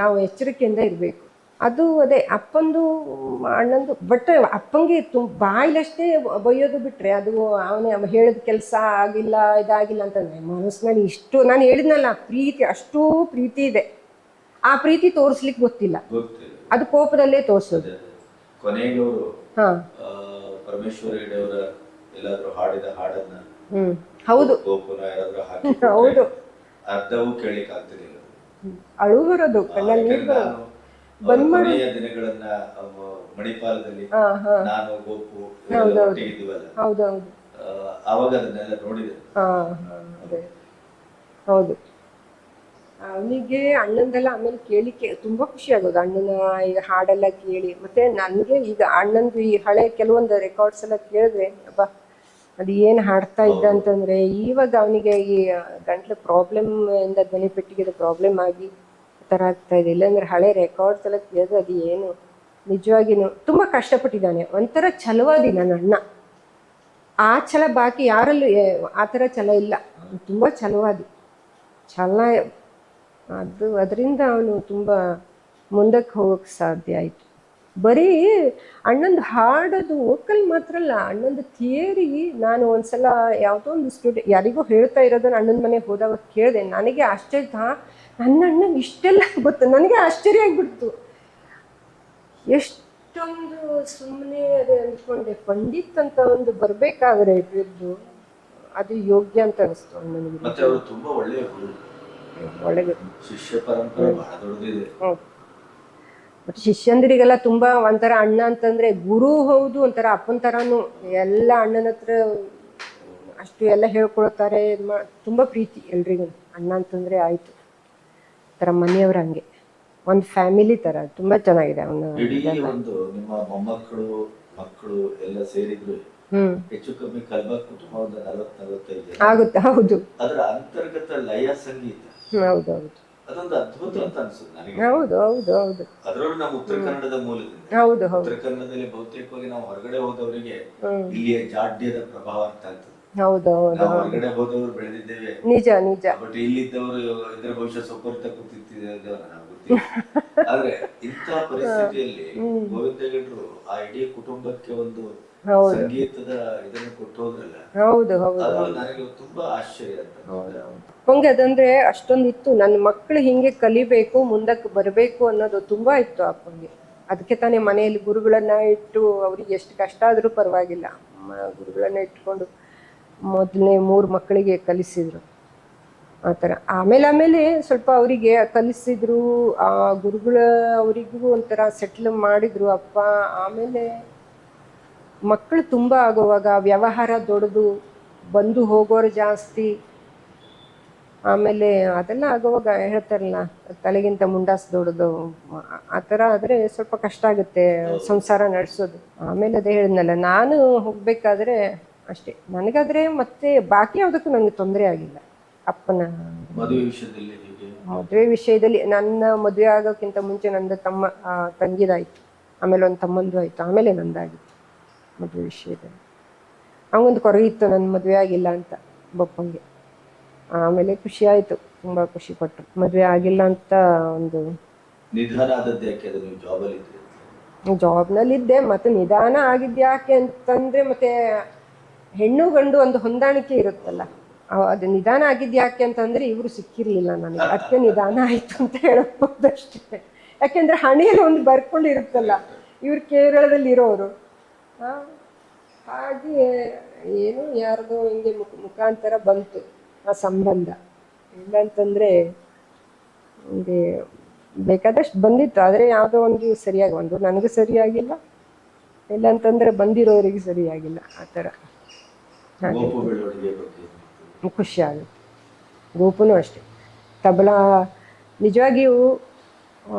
ನಾವು ಎಚ್ಚರಿಕೆಯಿಂದ ಇರಬೇಕು. ಅದು ಅದೇ ಅಪ್ಪಂದು ಅಣ್ಣಂದು. ಬಟ್ ಅಪ್ಪಂಗೆ ಬಾಯಿಲಷ್ಟೇ ಬೈಯೋದು ಬಿಟ್ಟರೆ ಅದು ಅವನೇ ಹೇಳಿದ ಕೆಲಸ ಆಗಿಲ್ಲ ಇದಾಗಿಲ್ಲ ಅಂತಂದರೆ ಮನಸ್ಸಿನಲ್ಲಿ ಇಷ್ಟು ನಾನು ಹೇಳಿದ್ನಲ್ಲ ಪ್ರೀತಿ, ಅಷ್ಟೂ ಪ್ರೀತಿ ಇದೆ. ಆ ಪ್ರೀತಿ ತೋರಿಸ್ಲಿಕ್ಕೆ ಗೊತ್ತಿಲ್ಲ, ಅದು ಕೋಪದಲ್ಲೇ ತೋರಿಸೋದು. ಕೊನೆಗೆ ಹಾಂ, ಪರಮೇಶ್ವರ ಹೆಗಡೆಯವರ ಎಲ್ಲಾದ್ರೂ ಹಾಡಿದ ಹಾಡನ್ನ ಹೌದು ಗೋಪುರ ಯಾರಾದ್ರೂ ಹಾಕಿ ಹೌದು ಅರ್ಧವೂ ಕೇಳಿಕ್ ಆಗ್ತಿರ್ಲಿಲ್ಲ, ಅಳು ಬರೋದು ಕಣ್ಣಲ್ಲಿ ನೀರು ಬರೋದು. ಬಂದ್ ಮಾಡಿ ದಿನಗಳನ್ನ ಮಣಿಪಾಲದಲ್ಲಿ ನಾನು ಗೋಪು ಒಟ್ಟಿಗಿದ್ದೀವಲ್ಲ, ಹೌದೌದು, ಅವಾಗ ಅದನ್ನೆಲ್ಲ ನೋಡಿದೆ. ಅದೇ ಹೌದು. ಅವನಿಗೆ ಅಣ್ಣಂದೆಲ್ಲ ಆಮೇಲೆ ಕೇಳಿಕೆ ತುಂಬ ಖುಷಿ ಆಗೋದು, ಅಣ್ಣನ ಈಗ ಹಾಡೆಲ್ಲ ಕೇಳಿ. ಮತ್ತೆ ನನಗೆ ಈಗ ಅಣ್ಣಂದು ಈ ಹಳೆ ಕೆಲವೊಂದು ರೆಕಾರ್ಡ್ಸ್ ಎಲ್ಲ ಕೇಳಿದ್ರೆ ಅಬ್ಬಾ ಅದು ಏನು ಹಾಡ್ತಾ ಇದ್ದ ಅಂತಂದರೆ, ಇವಾಗ ಅವನಿಗೆ ಈ ಗಂಟ್ಲು ಪ್ರಾಬ್ಲಮ್ ಇಂದ ಧ್ವನಿ ಪೆಟ್ಟಿಗೆದು ಪ್ರಾಬ್ಲಮ್ ಆಗಿ ಆ ಥರ ಆಗ್ತಾ ಇದೆ. ಇಲ್ಲಾಂದ್ರೆ ಹಳೆ ರೆಕಾರ್ಡ್ಸ್ ಎಲ್ಲ ಕೇಳಿದ್ರೆ ಅದು ಏನು ನಿಜವಾಗಿನೂ ತುಂಬ ಕಷ್ಟಪಟ್ಟಿದ್ದಾನೆ. ಒಂಥರ ಛಲವಾದಿ ನನ್ನ ಅಣ್ಣ. ಆ ಛಲ ಬಾಕಿ ಯಾರಲ್ಲೂ ಆ ಥರ ಛಲ ಇಲ್ಲ. ತುಂಬ ಛಲವಾದಿ, ಛಲ ಅದು ಅದರಿಂದ ಅವನು ತುಂಬ ಮುಂದಕ್ಕೆ ಹೋಗೋಕ್ಕೆ ಸಾಧ್ಯ ಆಯಿತು. ಬರೀ ಅಣ್ಣಂದು ಹಾಡೋದು ವೋಕಲ್ ಮಾತ್ರ ಅಲ್ಲ, ಅಣ್ಣಂದು ಥಿಯರಿ. ನಾನು ಒಂದ್ಸಲ ಯಾವುದೋ ಒಂದು ಯಾರಿಗೋ ಹೇಳ್ತಾ ಇರೋದನ್ನ ಅಣ್ಣನ ಮನೆಗೆ ಹೋದಾಗ ಕೇಳಿದೆ. ನನಗೆ ಆಶ್ಚರ್ಯ, ನನ್ನ ಅಣ್ಣಂಗೆ ಇಷ್ಟೆಲ್ಲ ಗೊತ್ತು. ನನಗೆ ಆಶ್ಚರ್ಯ ಆಗಿಬಿಡ್ತು, ಎಷ್ಟೊಂದು ಸುಮ್ಮನೆ ಅದೇ ಅಂದ್ಕೊಂಡೆ. ಪಂಡಿತ್ ಅಂತ ಒಂದು ಬರಬೇಕಾದ್ರೆ ಇದ್ದು ಅದು ಯೋಗ್ಯ ಅಂತ ಅನಿಸ್ತು ಅಣ್ಣನಿಗೆ. ಮತ್ತೆ ಅವರು ತುಂಬಾ ಒಳ್ಳೆಯ ಒಳಗೆ ಶಿಷ್ಯ ಪರಂಪರೆ ಬಹಳ ದೊಡ್ಡದಿದೆ. ಬಟ್ ಶಿಷ್ಯಂದಿರಿಗೆಲ್ಲ ತುಂಬ ಒಂಥರ ಅಣ್ಣ ಅಂತಂದರೆ ಗುರು ಹೌದು, ಒಂಥರ ಅಪ್ಪನ ಥರನೂ. ಎಲ್ಲ ಅಣ್ಣನ ಹತ್ರ ಅಷ್ಟು ಎಲ್ಲ ಹೇಳ್ಕೊಳ್ತಾರೆ, ತುಂಬ ಪ್ರೀತಿ ಎಲ್ರಿಗೂ. ಅಣ್ಣ ಅಂತಂದರೆ ಆಯಿತು, ಥರ ಮನೆಯವ್ರ ಹಂಗೆ ಒಂದು ಫ್ಯಾಮಿಲಿ ಥರ. ತುಂಬ ಚೆನ್ನಾಗಿದೆ ಅವನ. ಒಂದು ನಿಮ್ಮ ಮೊಮ್ಮಕ್ಕಳು ಮಕ್ಕಳು ಎಲ್ಲ ಸೇರಿದ್ರು ಹೆಚ್ಚು ಕಮ್ಮಿ ಕಲ್ಬಾಗ್ ಕುಟುಂಬ ಒಂದು 40-45 ಆಗುತ್ತೆ. ಹೌದು, ಅದರ ಅಂತರ್ಗತ ಲಯ ಸಂಗೀತ ಹೌದೌದು, ಅದೊಂದು ಅದ್ಭುತ ಅಂತ ಅನ್ಸುತ್ತೆ ನನಗೆ. ಹೌದು ಹೌದು ಹೌದು. ಅದರಲ್ಲೂ ನಮ್ಮ ಉತ್ತರ ಕನ್ನಡದ ಮೂಲದಿಂದ. ಹೌದು ಹೌದು. ಉತ್ತರ ಕನ್ನಡದಲ್ಲಿ ಬಹುತೇಕವಾಗಿ ನಾವು ಹೊರಗಡೆ ಹೋದವರಿಗೆ ಇಲ್ಲಿಯ ಜಾಡ್ಯದ ಪ್ರಭಾವ ಅಂತ ಆಗ್ತದೆ. ಹೌದು ಹೌದು. ನಾವು ಹೊರಗಡೆ ಹೋದವರು ಬೆಳೆದಿದ್ದೇವೆ, ನಿಜ ನಿಜ. ಬಟ್ ಇಲ್ಲಿದ್ದವರು ಇದ್ರ ಭವಿಷ್ಯ ಸೊಪ್ಪರ್ತ ಕೂತಿದ್ದೇವೆ ನಾವು ಗೊತ್ತಿಲ್ಲ. ಆದ್ರೆ ಇಂತಹ ಪರಿಸ್ಥಿತಿಯಲ್ಲಿ ಗೋವಿಂದ ಹೆಗಡರು ಆ ಇಡೀ ಕುಟುಂಬಕ್ಕೆ ಒಂದು ಸಂಗೀತದ ಇದನ್ನು ಕೊಟ್ಟು ಹೋದ್ರಲ್ಲ. ಹೌದು ಹೌದು. ಅದು ನನಗೆ ತುಂಬಾ ಆಶ್ಚರ್ಯ ಅಂತ. ಹಂಗೆ ಅದಂದ್ರೆ ಅಷ್ಟೊಂದು ಇತ್ತು, ನನ್ನ ಮಕ್ಕಳು ಹಿಂಗೆ ಕಲಿಬೇಕು, ಮುಂದಕ್ಕೆ ಬರಬೇಕು ಅನ್ನೋದು ತುಂಬಾ ಇತ್ತು ಅಪ್ಪಂಗೆ. ಅದಕ್ಕೆ ತಾನೇ ಮನೆಯಲ್ಲಿ ಗುರುಗಳನ್ನ ಇಟ್ಟು ಅವ್ರಿಗೆ ಎಷ್ಟು ಕಷ್ಟ ಆದರೂ ಪರವಾಗಿಲ್ಲ ಗುರುಗಳನ್ನ ಇಟ್ಕೊಂಡು ಮೊದಲನೇ 3 ಮಕ್ಕಳಿಗೆ ಕಲಿಸಿದ್ರು ಆ ಥರ. ಆಮೇಲೆ ಸ್ವಲ್ಪ ಅವರಿಗೆ ಕಲಿಸಿದ್ರು, ಆ ಗುರುಗಳ ಅವರಿಗೂ ಒಂಥರ ಸೆಟ್ಲ್ ಮಾಡಿದ್ರು ಅಪ್ಪ. ಆಮೇಲೆ ಮಕ್ಕಳು ತುಂಬ ಆಗುವಾಗ ವ್ಯವಹಾರ ದೊಡ್ಡದು, ಬಂದು ಹೋಗೋರು ಜಾಸ್ತಿ. ಆಮೇಲೆ ಅದೆಲ್ಲ ಆಗುವಾಗ ಹೇಳ್ತಾರಲ್ಲ, ತಲೆಗಿಂತ ಮುಂಡಾಸ್ ದೊಡ್ಡದು, ಆ ಥರ ಆದರೆ ಸ್ವಲ್ಪ ಕಷ್ಟ ಆಗುತ್ತೆ ಸಂಸಾರ ನಡೆಸೋದು. ಆಮೇಲೆ ಅದೇ ಹೇಳಿದ್ನಲ್ಲ, ನಾನು ಹೋಗಬೇಕಾದ್ರೆ ಅಷ್ಟೇ ನನಗಾದರೆ ಮತ್ತೆ ಬಾಕಿ ಯಾವುದಕ್ಕೂ ನನಗೆ ತೊಂದರೆ ಆಗಿಲ್ಲ. ಅಪ್ಪನ ಮದುವೆ ವಿಷಯದಲ್ಲಿ ನನ್ನ ಮದುವೆ ಆಗೋಕ್ಕಿಂತ ಮುಂಚೆ ನಂದು ತಂಗಿದಾಯಿತು, ಆಮೇಲೆ ಒಂದು ತಮ್ಮಂದು ಆಯಿತು, ಆಮೇಲೆ ನಂದಾಗಿತ್ತು ಮದುವೆ ವಿಷಯದಲ್ಲಿ. ಅವನೊಂದು ಕೊರಗೆ ಇತ್ತು ನನ್ನ ಮದುವೆ ಆಗಿಲ್ಲ ಅಂತ ಬಪ್ಪಂಗೆ. ಆಮೇಲೆ ಖುಷಿ ಆಯಿತು, ತುಂಬ ಖುಷಿ ಪಟ್ಟರು. ಮದುವೆ ಆಗಿಲ್ಲ ಅಂತ ಒಂದು ನಿಧಾನ ಆದದ್ದು ಯಾಕೆ? ಅದು ನೀವು ಜಾಬ್ನಲ್ಲಿದ್ದೆ, ಮತ್ತು ನಿಧಾನ ಆಗಿದ್ದು ಯಾಕೆ ಅಂತಂದರೆ ಮತ್ತೆ ಹೆಣ್ಣು ಗಂಡು ಒಂದು ಹೊಂದಾಣಿಕೆ ಇರುತ್ತಲ್ಲ, ಅದು ನಿಧಾನ ಆಗಿದ್ದು ಯಾಕೆ ಅಂತಂದರೆ ಇವರು ಸಿಕ್ಕಿರಲಿಲ್ಲ ನನಗೆ, ಅದಕ್ಕೆ ನಿಧಾನ ಆಯಿತು ಅಂತ ಹೇಳ್ಬೋದಷ್ಟೇ. ಯಾಕೆಂದರೆ ಹಣೆಯಲ್ಲಿ ಒಂದು ಬರ್ಕೊಂಡಿರುತ್ತಲ್ಲ, ಇವ್ರು ಕೇರಳದಲ್ಲಿ ಇರೋರು. ಹಾಗೆ ಏನು ಯಾರ್ದೋ ಹಿಂಗೆ ಮುಖಾಂತರ ಬಂತು ಆ ಸಂಬಂಧ. ಇಲ್ಲಂತಂದರೆ ಹಿಂಗೆ ಬೇಕಾದಷ್ಟು ಬಂದಿತ್ತು, ಆದರೆ ಯಾವುದೋ ಒಂದು ಸರಿಯಾಗಿ, ಒಂದು ನನಗೂ ಸರಿಯಾಗಿಲ್ಲ, ಇಲ್ಲಂತಂದರೆ ಬಂದಿರೋರಿಗೆ ಸರಿಯಾಗಿಲ್ಲ. ಆ ಥರ ಖುಷಿ ಆಗುತ್ತೆ. ಗೋಪುನೂ ಅಷ್ಟೆ, ತಬಲಾ ನಿಜವಾಗಿಯೂ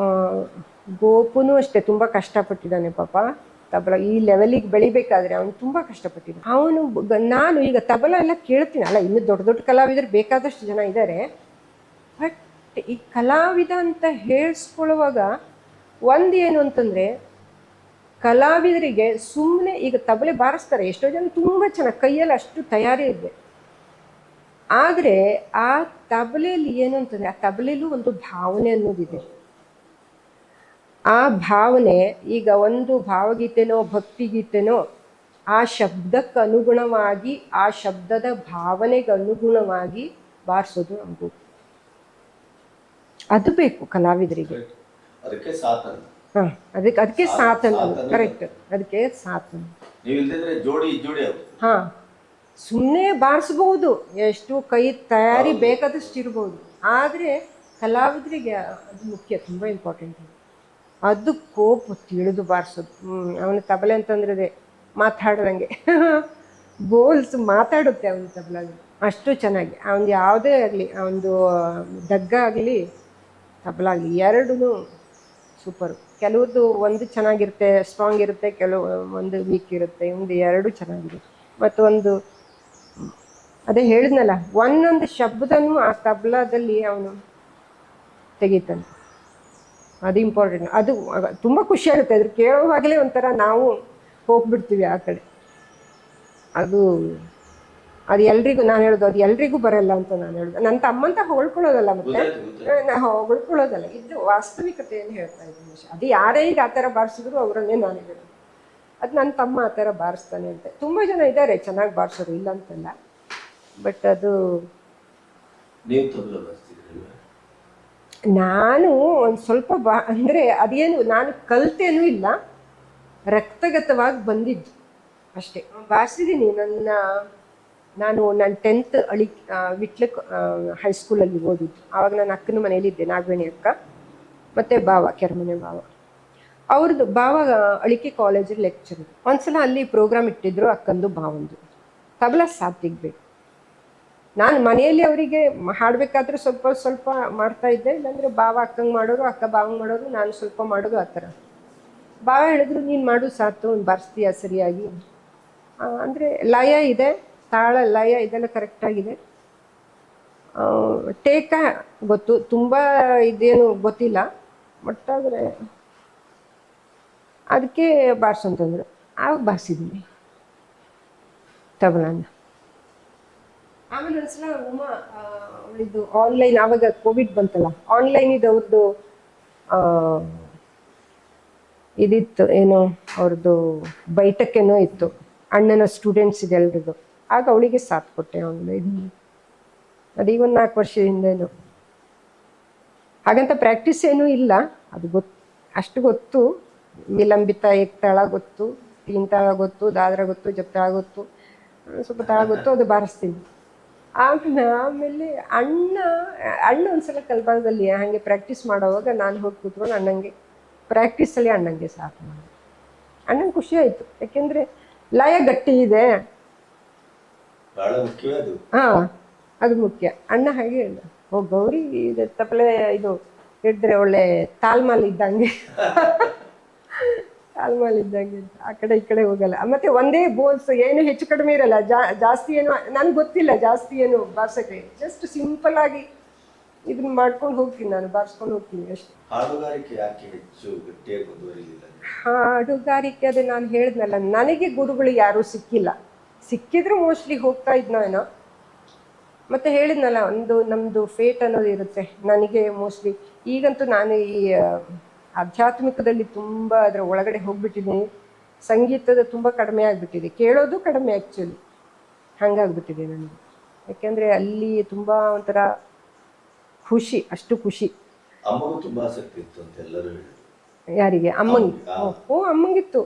ಗೋಪುನೂ ಅಷ್ಟೇ ತುಂಬ ಕಷ್ಟಪಟ್ಟಿದ್ದಾನೆ ಪಾಪ. ತಬಲ ಈ ಲೆವೆಲಿಗೆ ಬೆಳಿಬೇಕಾದ್ರೆ ಅವನು ತುಂಬ ಕಷ್ಟಪಟ್ಟಿದ್ದ. ಅವನು ನಾನು ಈಗ ತಬಲ ಎಲ್ಲ ಕೇಳ್ತೀನಿ, ಅಲ್ಲ ಇನ್ನು ದೊಡ್ಡ ದೊಡ್ಡ ಕಲಾವಿದರು ಬೇಕಾದಷ್ಟು ಜನ ಇದ್ದಾರೆ, ಬಟ್ ಈ ಕಲಾವಿದ ಅಂತ ಹೇಳಿಸ್ಕೊಳ್ಳುವಾಗ ಒಂದು ಏನು ಅಂತಂದರೆ, ಕಲಾವಿದರಿಗೆ ಸುಮ್ಮನೆ ಈಗ ತಬಲೆ ಬಾರಿಸ್ತಾರೆ, ಎಷ್ಟೋ ಜನ ತುಂಬ ಚೆನ್ನಾಗಿ ಕೈಯಲ್ಲಿ ಅಷ್ಟು ತಯಾರಿ ಇದೆ, ಆದರೆ ಆ ತಬಲೆಯಲ್ಲಿ ಏನು ಅಂತಂದರೆ ಆ ತಬಲೆಯಲ್ಲೂ ಒಂದು ಭಾವನೆ ಅನ್ನೋದಿದೆ. ಆ ಭಾವನೆ ಈಗ ಒಂದು ಭಾವಗೀತೆನೋ ಭಕ್ತಿಗೀತೆನೋ ಆ ಶಬ್ದಕ್ಕೆ ಅನುಗುಣವಾಗಿ ಆ ಶಬ್ದದ ಭಾವನೆಗೆ ಅನುಗುಣವಾಗಿ ಬಾರಿಸೋದು ನಮಗೂ ಅದು ಬೇಕು ಕಲಾವಿದರಿಗೆ. ಅದಕ್ಕೆ ಸಾಧನ. ಹಾಂ, ಅದಕ್ಕೆ ಸಾಧನ, ಕರೆಕ್ಟ್, ಅದಕ್ಕೆ ಸಾಧನ. ಹಾಂ, ಸುಮ್ಮನೆ ಬಾರಿಸ್ಬೋದು, ಎಷ್ಟು ಕೈ ತಯಾರಿ ಬೇಕಾದಷ್ಟು ಇರ್ಬೋದು, ಆದರೆ ಕಲಾವಿದರಿಗೆ ಅದು ಮುಖ್ಯ, ತುಂಬ ಇಂಪಾರ್ಟೆಂಟ್. ಅದು ಕೋಪ ತಿಳಿದು ಬಾರಿಸೋದು. ಅವನ ತಬಲೆ ಅಂತಂದ್ರೆ ಮಾತಾಡ್ದಂಗೆ ಬೋಲ್ಸ್ ಮಾತಾಡುತ್ತೆ ಅವನ ತಬಲಾಗಿ ಅಷ್ಟು ಚೆನ್ನಾಗಿ. ಅವನು ಯಾವುದೇ ಆಗಲಿ, ಅವನದು ದಗ್ಗ ಆಗಲಿ ತಬಲಾಗಲಿ ಎರಡೂ ಸೂಪರು. ಕೆಲವ್ರದ್ದು ಒಂದು ಚೆನ್ನಾಗಿರುತ್ತೆ, ಸ್ಟ್ರಾಂಗ್ ಇರುತ್ತೆ, ಕೆಲವು ಒಂದು ವೀಕ್ ಇರುತ್ತೆ, ಒಂದು ಎರಡು ಚೆನ್ನಾಗಿರುತ್ತೆ. ಮತ್ತು ಒಂದು ಅದೇ ಹೇಳಿದ್ನಲ್ಲ, ಒಂದೊಂದು ಶಬ್ದನೂ ಆ ತಬಲಾದಲ್ಲಿ ಅವನು ತೆಗಿತಾನೆ, ಅದು ಇಂಪಾರ್ಟೆಂಟ್. ಅದು ತುಂಬ ಖುಷಿಯಾಗುತ್ತೆ, ಅದ್ರ ಕೇಳುವಾಗಲೇ ಒಂಥರ ನಾವು ಹೋಗ್ಬಿಡ್ತೀವಿ ಆ ಕಡೆ. ಅದು ಎಲ್ರಿಗೂ ನಾನು ಹೇಳೋದು, ಅದು ಎಲ್ರಿಗೂ ಬರಲ್ಲ ಅಂತ ನಾನು ಹೇಳೋದು. ನನ್ನ ತಮ್ಮಂತ ಹೊಗಳ್ಕೊಳ್ಳೋದಲ್ಲ, ಮತ್ತೆ ನಾವು ಹೊಗಳ್ಕೊಳ್ಳೋದಲ್ಲ, ಇದು ವಾಸ್ತವಿಕತೆಯನ್ನು ಹೇಳ್ತಾ ಇದ್ದೀನಿ. ಅದು ಯಾರೇ ಈಗ ಆ ಥರ ಬಾರಿಸಿದ್ರು ಅವರನ್ನೇ ನಾನು ಹೇಳೋದು. ಅದು ನನ್ನ ತಮ್ಮ ಆ ಥರ ಬಾರಿಸ್ತಾನೆ ಅಂತ. ತುಂಬ ಜನ ಇದ್ದಾರೆ ಚೆನ್ನಾಗಿ ಬಾರಿಸೋರು, ಇಲ್ಲ ಅಂತಲ್ಲ, ಬಟ್ ಅದು ನಾನು ಒಂದು ಸ್ವಲ್ಪ ಅಂದರೆ ಅದೇನು ನಾನು ಕಲ್ತೇನೂ ಇಲ್ಲ, ರಕ್ತಗತವಾಗಿ ಬಂದಿದ್ದು ಅಷ್ಟೇ. ಬಾರಿಸಿದ್ದೀನಿ. ನಾನು 10th ವಿಟ್ಲಕ್ ಹೈಸ್ಕೂಲಲ್ಲಿ ಓದಿದ್ದು. ಆವಾಗ ನಾನು ಅಕ್ಕನ ಮನೇಲಿದ್ದೆ, ನಾಗವೇಣಿ ಅಕ್ಕ ಮತ್ತು ಬಾವ, ಕೆರೆಮನೆ ಬಾವ. ಅವ್ರದ್ದು ಬಾವ ಅಳಿಕೆ ಕಾಲೇಜಲ್ಲಿ ಲೆಕ್ಚರ್. ಒಂದ್ಸಲ ಅಲ್ಲಿ ಪ್ರೋಗ್ರಾಮ್ ಇಟ್ಟಿದ್ರು, ಅಕ್ಕಂದು ಬಾವಂದು ತಬಲ ಸಾಥ್ ತೆಗಬೇಕು. ನಾನು ಮನೆಯಲ್ಲಿ ಅವರಿಗೆ ಹಾಡಬೇಕಾದ್ರೆ ಸ್ವಲ್ಪ ಸ್ವಲ್ಪ ಮಾಡ್ತಾಯಿದ್ದೆ, ಇಲ್ಲಾಂದರೆ ಬಾವ ಅಕ್ಕಂಗೆ ಮಾಡೋರು, ಅಕ್ಕ ಬಾವಂಗೆ ಮಾಡೋರು, ನಾನು ಸ್ವಲ್ಪ ಮಾಡೋದು, ಆ ಥರ. ಬಾವ ಹೇಳಿದ್ರು, ನೀನು ಮಾಡು ಸಾತು, ಬಾರಿಸ್ತೀಯ ಸರಿಯಾಗಿ, ಅಂದರೆ ಲಯ ಇದೆ, ತಾಳ ಲಯ ಇದೆಲ್ಲ ಕರೆಕ್ಟಾಗಿದೆ, ಟೇಕ ಗೊತ್ತು, ತುಂಬ ಇದೇನು ಗೊತ್ತಿಲ್ಲ, ಬಟ್ ಆದರೆ ಅದಕ್ಕೆ ಬಾರಿಸು ಅಂತಂದರು. ಆವಾಗ ಬಾರಿಸಿದ್ದೀನಿ ತಬಲನ. ಆಮೇಲೆ ಒಂದ್ಸಲ ಉಮಾ ಅವಳಿದ್ದು ಆನ್ಲೈನ್, ಆವಾಗ ಕೋವಿಡ್ ಬಂತಲ್ಲ, ಆನ್ಲೈನ್ ಇದು ಅವ್ರದ್ದು ಇದಿತ್ತು, ಏನೋ ಅವ್ರದ್ದು ಬೈಟಕ್ಕೇನೋ ಇತ್ತು, ಅಣ್ಣನ ಸ್ಟೂಡೆಂಟ್ಸ್ ಇದೆ ಎಲ್ರಿಗೂ. ಆಗ ಅವಳಿಗೆ ಸಾಥ್ ಕೊಟ್ಟೆ ಆನ್ಲೈನ್. ಅದೀಗ ಒಂದು 4 ವರ್ಷದ ಹಿಂದೇನು. ಹಾಗಂತ ಪ್ರಾಕ್ಟೀಸ್ ಏನೂ ಇಲ್ಲ, ಅದು ಅಷ್ಟು ಗೊತ್ತು. ವಿಲಂಬಿತ ಏಕತಾಳ ಗೊತ್ತು, ತೀನ್ ತಾಳ ಗೊತ್ತು, ದಾದ್ರ ಗೊತ್ತು, ಜಪ್ತಾಳ ಗೊತ್ತು, ಸ್ವಲ್ಪ ತಾಳ ಗೊತ್ತು, ಅದು ಬಾರಿಸ್ತೀನಿ. ಆಮೇಲೆ ಅಣ್ಣ ಒಂದ್ಸಲ ಕಲ್ಬಾರದಲ್ಲಿ ಹಾಗೆ ಪ್ರಾಕ್ಟೀಸ್ ಮಾಡೋವಾಗ ನಾನು ಹೋಗಿ ಕೂತ್ಕೊಂಡು ಅಣ್ಣಂಗೆ ಪ್ರಾಕ್ಟೀಸಲ್ಲಿ ಅಣ್ಣಂಗೆ ಸಾಥ್ ಮಾಡಿ. ಅಣ್ಣಂಗೆ ಖುಷಿ ಆಯಿತು, ಯಾಕೆಂದರೆ ಲಯ ಗಟ್ಟಿ ಇದೆ. ಹಾಂ, ಅದು ಮುಖ್ಯ. ಅಣ್ಣ ಹಾಗೆ ಹೇಳ್ದ, ಓ ಗೌರಿ ಇದು ತಪ್ಪಲೆ ಇದು ಹಿಡಿದ್ರೆ ಒಳ್ಳೆ ತಾಲ್ಮಾಲ್ ಇದ್ದಂಗೆ ತಾಲ್ಮಾಲ್ ಇದ್ದಂಗೆ, ಆ ಕಡೆ ಈ ಕಡೆ ಹೋಗಲ್ಲ. ಮತ್ತು ಒಂದೇ ಬೋಲ್ಸ್, ಏನು ಹೆಚ್ಚು ಕಡಿಮೆ ಇರಲ್ಲ, ಜಾಸ್ತಿ ಏನು ನನಗೆ ಗೊತ್ತಿಲ್ಲ, ಜಾಸ್ತಿ ಏನು ಬಾರ್ಸೋಕ್ಕೆ, ಜಸ್ಟ್ ಸಿಂಪಲ್ ಆಗಿ ಇದನ್ನ ಮಾಡ್ಕೊಂಡು ಹೋಗ್ತೀನಿ, ನಾನು ಬಾರಿಸ್ಕೊಂಡು ಹೋಗ್ತೀನಿ ಅಷ್ಟೇ. ಹಾಡುಗಾರಿಕೆ ಯಾಕೆ ಹೆಚ್ಚು ಗಟ್ಟಿಯಾಗಿ ಮುಂದುವರಿಲಿಲ್ಲ? ಹಾಡುಗಾರಿಕೆ ಅದೇ ನಾನು ಹೇಳಿದ್ನಲ್ಲ, ನನಗೆ ಗುರುಗಳು ಯಾರೂ ಸಿಕ್ಕಿಲ್ಲ. ಸಿಕ್ಕಿದ್ರು ಮೋಸ್ಟ್ಲಿ ಹೋಗ್ತಾ ಇದ್ನೋ. ಮತ್ತು ಹೇಳಿದ್ನಲ್ಲ, ಒಂದು ನಮ್ಮದು ಫೇಟ್ ಅನ್ನೋದು ಇರುತ್ತೆ. ನನಗೆ ಮೋಸ್ಟ್ಲಿ ಈಗಂತೂ ನಾನು ಈ ಆಧ್ಯಾತ್ಮಿಕದಲ್ಲಿ ತುಂಬ ಅದರ ಒಳಗಡೆ ಹೋಗ್ಬಿಟ್ಟಿದ್ದೀನಿ. ಸಂಗೀತದ ತುಂಬ ಕಡಿಮೆ ಆಗಿಬಿಟ್ಟಿದೆ, ಕೇಳೋದು ಕಡಿಮೆ ಆ್ಯಕ್ಚುಲಿ, ಹಾಗಾಗ್ಬಿಟ್ಟಿದೆ ನನಗೆ. ಯಾಕೆಂದರೆ ಅಲ್ಲಿ ತುಂಬ ಒಂಥರ ಖುಷಿ, ಅಷ್ಟು ಖುಷಿ. ಅಮ್ಮಗೂ ತುಂಬ ಆಸಕ್ತಿ ಇತ್ತು ಅಂತ ಎಲ್ಲರೂ ಹೇಳಿದ್ರು. ಯಾರಿಗೆ? ಅಮ್ಮಂಗೆ? ಓ, ಅಮ್ಮಂಗಿತ್ತು.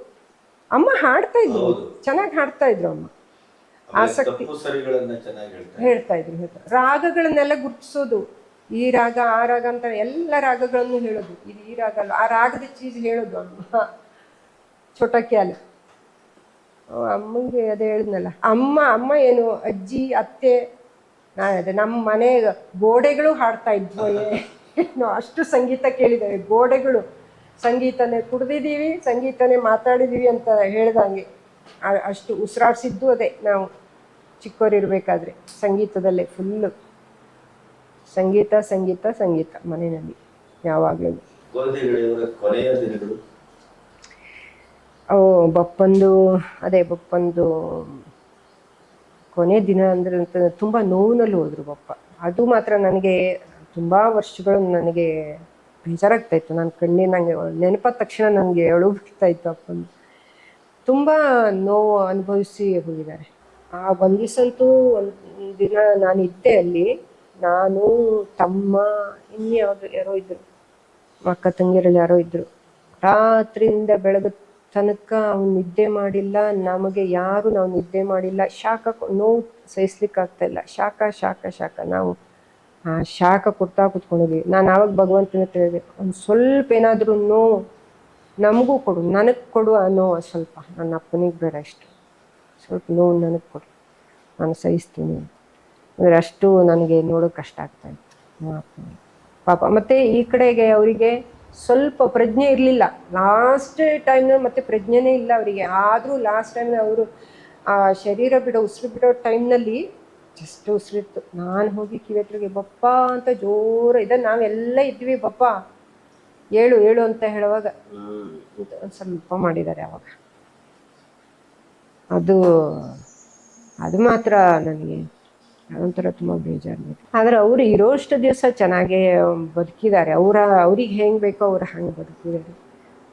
ಅಮ್ಮ ಹಾಡ್ತಾ ಇದ್ರು, ಚೆನ್ನಾಗಿ ಹಾಡ್ತಾ ಇದ್ರು ಅಮ್ಮ. ಆಸಕ್ತಿ ಹೇಳ್ತಾ ಇದ್ರು. ರಾಗಗಳನ್ನೆಲ್ಲ ಗುರುತಿಸೋದು, ಈ ರಾಗ ಆ ರಾಗ ಅಂತ ಎಲ್ಲ ರಾಗಗಳನ್ನು ಹೇಳೋದು. ಇದು ಈ ರಾಗ ಅಲ್ಲ, ಆ ರಾಗದ ಚೀಸ್ ಹೇಳೋದು ಅಮ್ಮ. ಚೋಟಕ್ಯಾಲ ಅಮ್ಮಂಗೆ ಅದೇ ಹೇಳಿದ್ನಲ್ಲ, ಅಮ್ಮ ಏನು ಅಜ್ಜಿ ಅತ್ತೆ, ಅದೇ ನಮ್ಮ ಮನೆ ಗೋಡೆಗಳು ಹಾಡ್ತಾ ಇದ್ವು. ಅಷ್ಟು ಸಂಗೀತ ಕೇಳಿದ್ದೇವೆ, ಗೋಡೆಗಳು ಸಂಗೀತನೇ ಕುಡ್ದಿದ್ದೀವಿ, ಸಂಗೀತನೇ ಮಾತಾಡಿದ್ದೀವಿ ಅಂತ ಹೇಳ್ದಂಗೆ. ಅಷ್ಟು ಉಸಿರಾಡ್ಸಿದ್ದು ಅದೇ ನಾವು ಚಿಕ್ಕವರಿರ್ಬೇಕಾದ್ರೆ, ಸಂಗೀತದಲ್ಲೇ ಫುಲ್ಲು ಸಂಗೀತ ಸಂಗೀತ ಸಂಗೀತ ಮನೆಯಲ್ಲಿ ಯಾವಾಗಲೂ. ಗೋವಿಂದ ಕೊನೆಯ ದಿನಗಳು ಬಪ್ಪಂದು ಕೊನೆ ದಿನ ಅಂದರೆ ತುಂಬ ನೋವಿನಲ್ಲಿ ಹೋದ್ರು ಬಪ್ಪ. ಅದು ಮಾತ್ರ ನನಗೆ ತುಂಬ ವರ್ಷಗಳು ನನಗೆ ಬೇಜಾರಾಗ್ತಾ ಇತ್ತು. ನನ್ನ ಕಣ್ಣಿನ ನನಗೆ ನೆನಪಾದ ತಕ್ಷಣ ನನಗೆ ಅಳು ಬರ್ತಾ ಇತ್ತು. ಅಪ್ಪಂದು ತುಂಬ ನೋವು ಅನುಭವಿಸಿ ಹೋಗಿದ್ದಾರೆ. ಆ ಒಂದು ದಿವಸಂತೂ ಒಂದು ದಿನ ನಾನು ಇದ್ದೆ ಅಲ್ಲಿ, ನಾನು ತಮ್ಮ ಯಾರೋ ಇದ್ರು, ಅಕ್ಕ ತಂಗಿಯರಲ್ಲಿ ಯಾರೋ ಇದ್ರು. ರಾತ್ರಿಯಿಂದ ಬೆಳಗ್ಗೆ ತನಕ ಅವ್ನು ನಿದ್ದೆ ಮಾಡಿಲ್ಲ, ನಮಗೆ ಯಾರು ನಾವು ನಿದ್ದೆ ಮಾಡಿಲ್ಲ. ನೋವು ಸಹಿಸ್ಲಿಕ್ಕೆ ಆಗ್ತಾ ಇಲ್ಲ. ಶಾಖ ನಾವು ಆ ಶಾಖ ಕೊಡ್ತಾ ಕೂತ್ಕೊಂಡಿದ್ವಿ. ನಾನು ಆವಾಗ ಭಗವಂತನ ಹೇಳಿದೆ, ಒಂದು ಸ್ವಲ್ಪ ಏನಾದ್ರೂ ನೋವು ನಮಗೂ ಕೊಡು, ನನಗೆ ಕೊಡು ಆ ನೋವು ಸ್ವಲ್ಪ, ನನ್ನ ಅಪ್ಪನಿಗೆ ಬೇಡ, ಅಷ್ಟು ಸ್ವಲ್ಪ ನೋವು ನನಗೆ ಕೊಡು, ನಾನು ಸಹಿಸ್ತೀನಿ ಅಂದರೆ ಅಷ್ಟು ನನಗೆ ನೋಡೋಕೆ ಕಷ್ಟ ಆಗ್ತಾ ಇತ್ತು ಪಾಪ. ಮತ್ತು ಈ ಕಡೆಗೆ ಅವರಿಗೆ ಸ್ವಲ್ಪ ಪ್ರಜ್ಞೆ ಇರಲಿಲ್ಲ ಲಾಸ್ಟ್ ಟೈಮ್ನಲ್ಲಿ, ಮತ್ತೆ ಪ್ರಜ್ಞೆನೇ ಇಲ್ಲ ಅವರಿಗೆ. ಆದರೂ ಲಾಸ್ಟ್ ಟೈಮ್ನ ಅವರು ಆ ಶರೀರ ಉಸಿರು ಬಿಡೋ ಟೈಮ್ನಲ್ಲಿ ಜಸ್ಟ್ ಉಸಿರಿತ್ತು. ನಾನು ಹೋಗಿ ಕಿವಿಯತ್ರಿಗೆ ಬಪ್ಪ ಅಂತ ಜೋರ ನಾವೆಲ್ಲ ಇದ್ವಿ, ಬಪ್ಪ ಏಳು ಏಳು ಅಂತ ಹೇಳುವಾಗ ಸ್ವಲ್ಪ ಮಾಡಿದ್ದಾರೆ ಅವಾಗ. ಅದು ಮಾತ್ರ ನನಗೆ ಅದೊಂಥರ ತುಂಬ ಬೇಜಾರು. ಆದರೆ ಅವರು ಇರೋಷ್ಟು ದಿವಸ ಚೆನ್ನಾಗೇ ಬದುಕಿದ್ದಾರೆ. ಅವ್ರಿಗೆ ಹೆಂಗೆ ಬೇಕೋ ಅವ್ರು ಹಂಗೆ ಬದುಕಿದ್ದಾರೆ.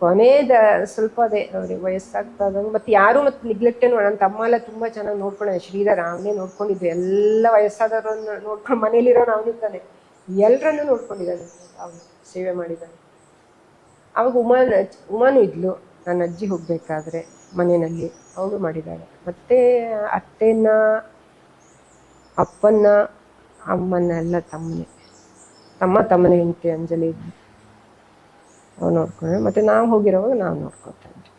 ಕೊನೆಯದ ಸ್ವಲ್ಪ ಅದೇ ಅವ್ರಿಗೆ ವಯಸ್ಸಾಗ್ತಾ ಇದ್ದಂಗೆ, ಮತ್ತು ಯಾರು ಮತ್ತು ನಿಗ್ಲೆಕ್ಟೇನು. ನನ್ನ ತಮ್ಮ ಎಲ್ಲ ತುಂಬ ಚೆನ್ನಾಗಿ ನೋಡ್ಕೊಂಡೆ, ಶ್ರೀಧರ ಅವನೇ ನೋಡ್ಕೊಂಡಿದ್ದೆ. ಎಲ್ಲ ವಯಸ್ಸಾದವ್ರನ್ನ ನೋಡ್ಕೊಂಡು, ಮನೇಲಿರೋ ಅವನು ತಾನೆ ಎಲ್ಲರನ್ನೂ ನೋಡ್ಕೊಂಡಿದ್ದಾನೆ, ಅವನು ಸೇವೆ ಮಾಡಿದ್ದಾನೆ. ಅವಾಗ ಉಮಾನು ಇದ್ಲು, ನನ್ನ ಅಜ್ಜಿ ಹೋಗಬೇಕಾದ್ರೆ ಮನೆಯಲ್ಲಿ ಅವಳು ಮಾಡಿದ್ದಾಳೆ. ಮತ್ತು ಅತ್ತೆನ ಅಪ್ಪನ್ನ ಅಮ್ಮನ್ನ ಎಲ್ಲ ತಮ್ಮನೇ ಹೆಂಡತಿ ಅಂಜಲಿ ಇದ್ಲು, ಅವ್ರು ನೋಡ್ಕೊಂಡ್ರೆ. ಮತ್ತು ನಾವು ಹೋಗಿರೋವಾಗ ನಾವು ನೋಡ್ಕೊತಾ ಇದ್ವಿ.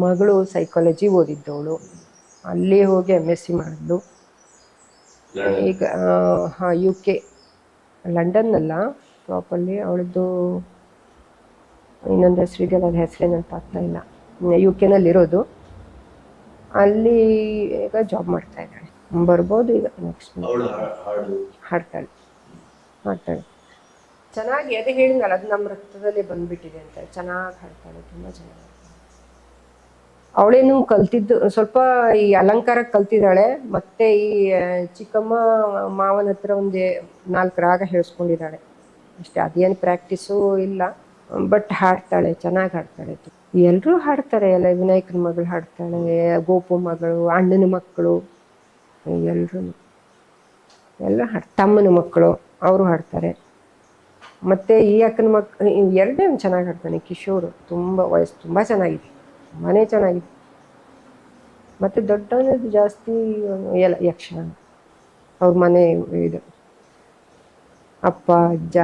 ಮಗಳು ಸೈಕಾಲಜಿ ಓದಿದ್ದವಳು, ಅಲ್ಲಿ ಹೋಗಿ MSc ಮಾಡಿದ್ಲು. ಈಗ UK ಲಂಡನ್ನಲ್ಲ ಪ್ರಾಪರ್ಲಿ, ಅವಳದ್ದು ಇನ್ನೊಂದು ಹೆಸರಿದೆಯಲ್ಲ, ಅದು ಹೆಸರೇನಂತ ಆಗ್ತಾ ಇಲ್ಲ. UK ಅಲ್ಲಿ ಈಗ ಜಾಬ್ ಮಾಡ್ತಾ ಇದ್ದಾಳೆ. ಬರ್ಬೋದು ಈಗ ನೆಕ್ಸ್ಟ್. ಹಾಡ್ತಾಳೆ ಚೆನ್ನಾಗಿ. ಅದೇ ಹೇಳಿದ್ನಲ್ಲ, ಅದು ನಮ್ಮ ರಕ್ತದಲ್ಲೇ ಬಂದ್ಬಿಟ್ಟಿದೆ ಅಂತ. ಚೆನ್ನಾಗಿ ಹಾಡ್ತಾಳೆ, ತುಂಬ ಚೆನ್ನಾಗಿ. ಅವಳೇನು ಕಲ್ತಿದ್ದು ಸ್ವಲ್ಪ ಈ ಅಲಂಕಾರ ಕಲ್ತಿದ್ದಾಳೆ. ಮತ್ತೆ ಈ ಚಿಕ್ಕಮ್ಮ ಮಾವನ ಹತ್ರ ಒಂದು 4 ರಾಗ ಹೇಳಿಸ್ಕೊಂಡಿದ್ದಾಳೆ ಅಷ್ಟೇ. ಅದೇನು ಪ್ರಾಕ್ಟೀಸು ಇಲ್ಲ, ಬಟ್ ಹಾಡ್ತಾಳೆ, ಚೆನ್ನಾಗಿ ಹಾಡ್ತಾಳೆ. ಎಲ್ಲರೂ ಹಾಡ್ತಾರೆ, ಎಲ್ಲ ವಿನಾಯಕನ ಮಗಳು ಹಾಡ್ತಾಳೆ, ಗೋಪು ಮಗಳು, ಅಣ್ಣನ ಮಕ್ಕಳು ಎಲ್ಲ ತಮ್ಮನ ಮಕ್ಕಳು ಅವರು ಹಾಡ್ತಾರೆ. ಮತ್ತು ಈ ಅಕ್ಕನ ಎರಡೇ ಚೆನ್ನಾಗಿ ಹಾಡ್ತಾನೆ ಕಿಶೋರು. ತುಂಬ ವಯಸ್ಸು ತುಂಬ ಚೆನ್ನಾಗಿದೆ, ತುಂಬಾ ಚೆನ್ನಾಗಿದೆ. ಮತ್ತು ದೊಡ್ಡವನದು ಜಾಸ್ತಿ ಯಕ್ಷಗಾನ. ಅವ್ರ ಮನೆ ಇದು ಅಪ್ಪ ಅಜ್ಜ